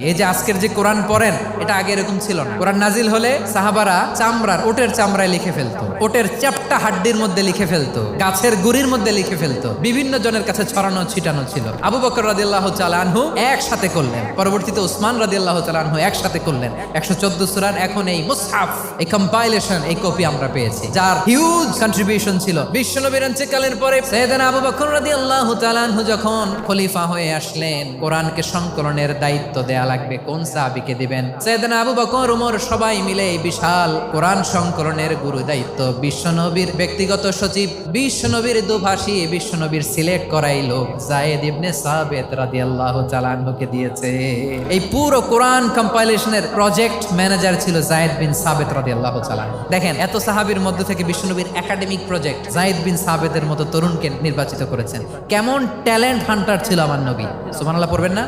এই যে আজকের যে কোরআন পড়েন এটা আগে এরকম ছিল না। কোরআন নাজিল হলে সাহাবারা ওটের চামড়ায় লিখে ফেলতো, ওটের চ্যাপ্টা হাড্ডির মধ্যে লিখে ফেলতো, গাছের গুড়ির মধ্যে লিখে ফেলতো, বিভিন্ন জনের কাছে ছড়ানো ছিটানো ছিল। আবু বকর রাদিয়াল্লাহু তাআলা আনহু একসাথে করলেন, পরবর্তীতে উসমান রাদিয়াল্লাহু তাআলা আনহু একসাথে করলেন 114 সূরার। এখন এই মুসহাফ, এই কম্পাইলেশন, এই কপি আমরা পেয়েছি, যার হিউজ কন্ট্রিবিউশন ছিল। বিশ্বনবীর ইন্তেকালের পরে সাইয়েদনা আবু বকর রাদিয়াল্লাহু তাআলা আনহু যখন খলিফা হয়ে আসলেন, কোরআনকে সংকলনের দায়িত্ব দেয়া লাগবে, কোন সাহাবীকে দিবেন? সাইয়েদনা আবু বকর, ওমর সবাই মিলে এই বিশাল কোরআন সংকলনের গুরু দায়িত্ব বিশ্বনবীর ব্যক্তিগত সচিব, বিশ্বনবীর দুভাষী, বিশ্বনবীর সিলেক্ট করাই লোক যায়েদ ইবনে সাবিত রাদিয়াল্লাহু তাআলা আনহুকে দিয়েছে। এই পুরো কোরআন কম্পাইলেশনের প্রজেক্ট ম্যানেজার ছিল যায়েদ বিন সাবিত রাদিয়াল্লাহু তাআলা। দেখেন, এত সাহাবীর মধ্যে থেকে বিশ্বনবীর একাডেমিক প্রজেক্ট যায়েদ বিন সাবিতের মতো তরুণকে নির্বাচিত করেছেন। কেমন ট্যালেন্ট হান্টার ছিল আমার নবী, সুবহানাল্লাহ পড়বেন না?